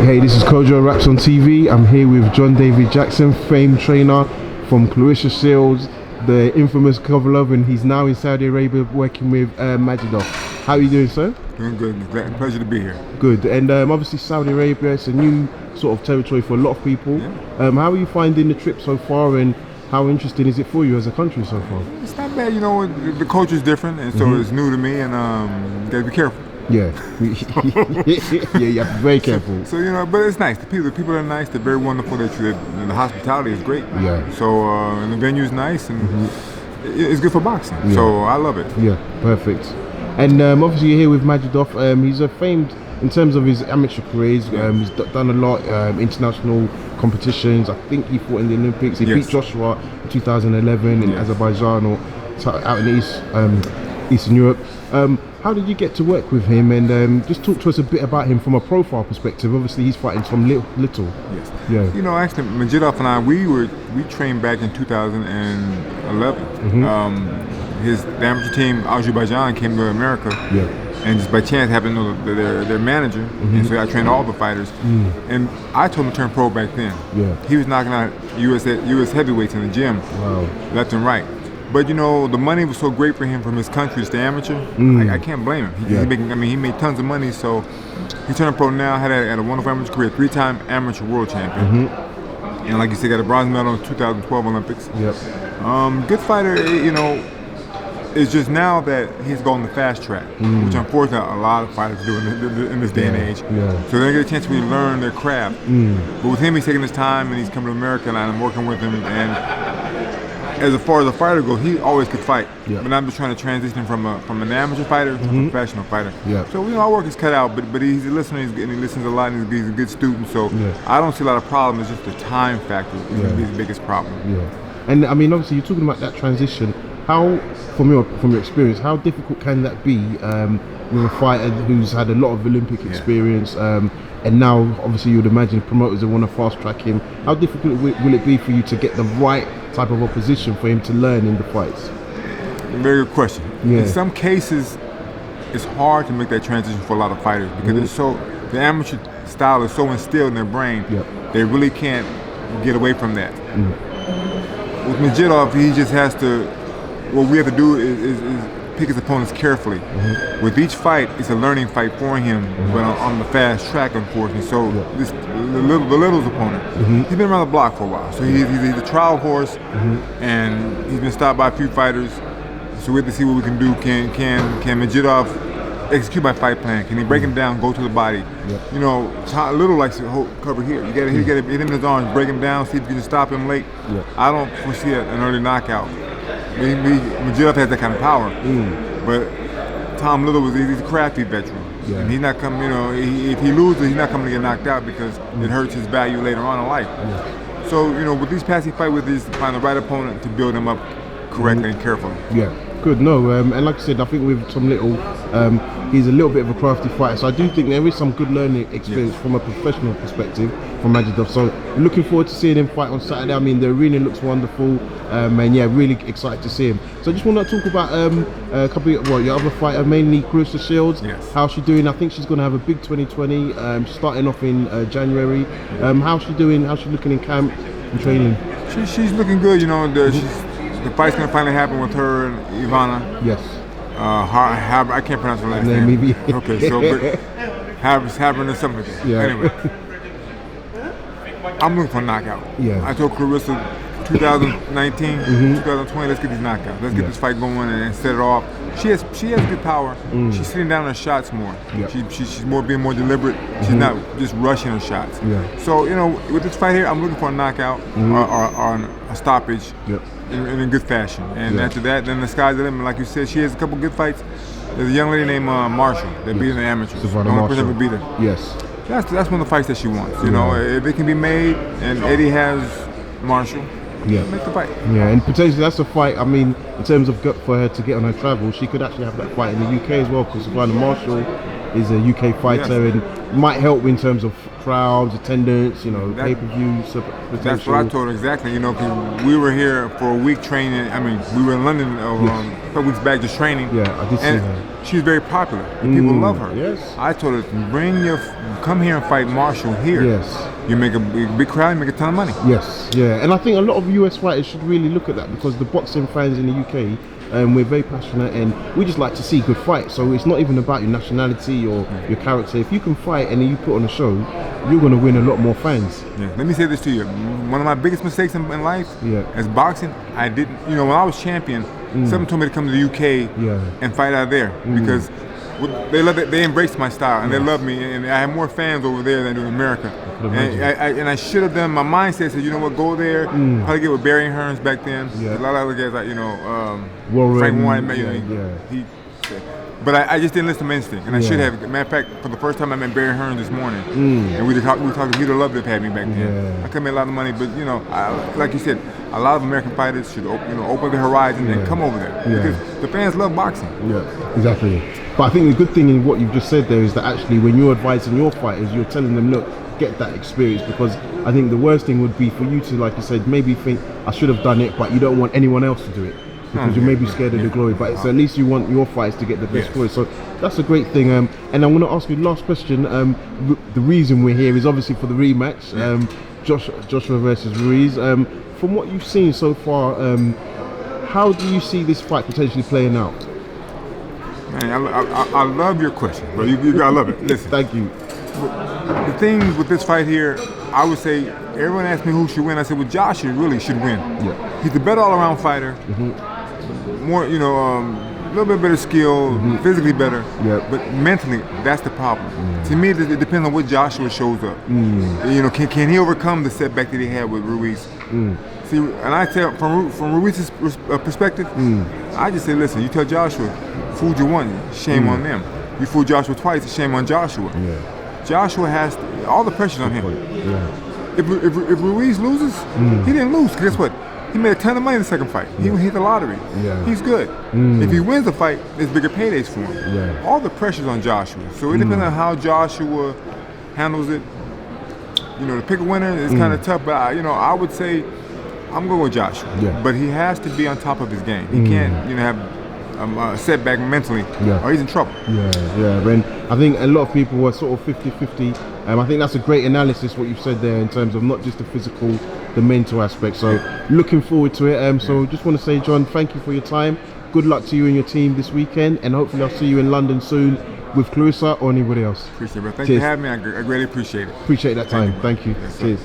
Hey, this is Kojo Raps on TV. I'm here with John David Jackson, famed trainer from Clarissa Shields, the infamous Kovalev, and he's now in Saudi Arabia working with Majidov. How are you doing, sir? Doing good. Pleasure to be here. Good. And obviously Saudi Arabia, it's a new sort of territory for a lot of people. Yeah. How are you finding the trip so far, and how interesting is it for you as a country so far? It's not bad, you know. The culture is different, and so it's new to me, and you gotta be careful. Yeah, yeah, you have to be very careful. So you know, but it's nice. The people are nice. They're very wonderful. The hospitality is great. Yeah. So and the venue's nice, and it's good for boxing. Yeah. So I love it. Yeah, perfect. And obviously you're here with Majidov. He's a famed in terms of his amateur careers. He's done a lot international competitions. I think he fought in the Olympics. He beat Joshua in 2011 in Azerbaijan or out in Eastern Europe. How did you get to work with him, and just talk to us a bit about him from a profile perspective? Obviously he's fighting from little. Yes. Yeah. You know, actually Majidov and I, we trained back in 2011. The amateur team Azerbaijan came to America. Yeah. And just by chance happened to know their manager, and so I trained all the fighters. And I told him to turn pro back then. Yeah. He was knocking out US heavyweights in the gym, left and right. But you know, the money was so great for him from his country as the amateur. I can't blame him. He made tons of money, so he turned pro now. Had a wonderful amateur career, 3-time amateur world champion. And like you said, got a bronze medal in 2012 Olympics. Yep. Good fighter, you know. It's just now that he's going the fast track, which unfortunately a lot of fighters do in this day and age. So they get a chance to really learn their craft. But with him, he's taking his time, and he's coming to America, and I'm working with him. And as far as a fighter goes, he always could fight. But I'm just trying to transition him from an amateur fighter to a professional fighter. So you know, our work is cut out, but he's a listener, and he listens a lot, and he's a good student. So I don't see a lot of problems. It's just the time factor is his biggest problem. And I mean, obviously, you're talking about that transition. How, from your experience, how difficult can that be with a fighter who's had a lot of Olympic experience, and now obviously you'd imagine promoters that want to fast track him? How difficult will it be for you to get the right type of opposition for him to learn in the fights? Very good question. In some cases, it's hard to make that transition for a lot of fighters because the amateur style is so instilled in their brain, they really can't get away from that. With Majidov, he just has to. What we have to do is pick his opponents carefully. With each fight, it's a learning fight for him, but on the fast track, unfortunately. So the little's opponent, he's been around the block for a while. So he's a trial horse, and he's been stopped by a few fighters. So we have to see what we can do. Can Majidov execute my fight plan? Can he break him down, go to the body? You know, Little likes to cover here. You got to hit him in his arms, break him down, see if you can stop him late. I don't foresee an early knockout. Majidov has that kind of power, but Tom Little he's a crafty veteran, and he's not coming. You know, if he loses, he's not coming to get knocked out because it hurts his value later on in life. So you know, with these passing fight, with these find the right opponent to build him up correctly and carefully. Good. No, and like I said, I think with Tom Little, he's a little bit of a crafty fighter. So I do think there is some good learning experience from a professional perspective from Majidov. So looking forward to seeing him fight on Saturday. I mean, the arena looks wonderful, and really excited to see him. So I just want to talk about a couple of your other fighter, mainly Clarissa Shields. How's she doing? I think she's going to have a big 2020. Starting off in January. How's she doing? How's she looking in camp and training? She's looking good. You know, the fight's gonna finally happen with her and Ivana. I can't pronounce her last name. Maybe. Okay, so having or something like that. Anyway, I'm looking for a knockout. I told Clarissa 2019, 2020, let's get these knockouts. Let's get this fight going and set it off. She has good power. She's sitting down her shots more. She's being more deliberate. She's not just rushing her shots. So you know, with this fight here, I'm looking for a knockout or a stoppage. In a good fashion, and after that, then the sky's the limit. Like you said, she has a couple good fights. There's a young lady named Marshall that beat in the amateurs. The only person ever beat her. That's one of the fights that she wants. You know, if it can be made, and Eddie has Marshall, make the fight. And potentially that's a fight. I mean, in terms of for her to get on her travel, she could actually have that fight in the UK as well, because Savannah Marshall is a UK fighter and might help in terms of crowds, attendance, you know, pay-per-views, potential. That's what I told her exactly. You know, 'cause we were here for a week training. I mean, we were in London a couple weeks back just training. Yeah, I did see her. She's very popular. And people love her. Yes. I told her, come here and fight Marshall here. Yes. You make a big crowd, you make a ton of money. Yes, yeah, and I think a lot of US fighters should really look at that, because the boxing fans in the UK, we're very passionate, and we just like to see good fights. So it's not even about your nationality or your character. If you can fight and then you put on a show, you're going to win a lot more fans. Yeah. Let me say this to you. One of my biggest mistakes in life, as boxing, I didn't, you know, when I was champion, someone told me to come to the UK and fight out there, because they love it. They embraced my style, and they love me, and I have more fans over there than in America. And I should have done. My mindset said, you know what, go there. Probably get with Barry Hearns back then. A lot of other guys, like, you know, Warren, Frank Warren. But I just didn't listen to my instinct, and I should have. Matter of fact, for the first time I met Barry Hearns this morning, and we talked. He'd have loved to have had me back then. I could have made a lot of money, but you know, like you said, a lot of American fighters should open the horizon and come over there, because the fans love boxing. Yeah, exactly. But I think the good thing in what you've just said there is that actually when you're advising your fighters, you're telling them, look, get that experience, because I think the worst thing would be for you to, like you said, maybe think I should have done it, but you don't want anyone else to do it, because you may be scared of the glory. But so at least you want your fights to get the best glory. So that's a great thing. And I want to ask you the last question. The reason we're here is obviously for the rematch, Joshua versus Ruiz. From what you've seen so far, how do you see this fight potentially playing out? Man, I love your question, but I love it. Listen, thank you. The thing with this fight here, I would say, everyone asked me who should win. I said, well, Joshua really should win. Yeah. He's a better all-around fighter. More, you know, a little bit better skill, physically better. But mentally, that's the problem. To me, it depends on what Joshua shows up. You know, can he overcome the setback that he had with Ruiz? See, and I tell, from Ruiz's perspective, I just say, listen, you tell Joshua, fooled you once, shame on them. You fooled Joshua twice, shame on Joshua. Joshua has all the pressure's on him. If Ruiz loses, he didn't lose. Guess what? He made a ton of money in the second fight. He hit the lottery. He's good. If he wins the fight, there's bigger paydays for him. All the pressure's on Joshua. So it depends on how Joshua handles it. You know, to pick a winner is kind of tough, but I would say I'm going with Joshua. But he has to be on top of his game. He can't, you know, have a setback mentally, or he's in trouble. And I think a lot of people were sort of 50-50. I think that's a great analysis what you've said there in terms of not just the physical, the mental aspect. So looking forward to it. So just want to say, John, thank you for your time. Good luck to you and your team this weekend, and hopefully I'll see you in London soon with Claressa or anybody else. Appreciate it, bro. Thank you for having me. I greatly appreciate it. Appreciate that time. Thank you. Cheers.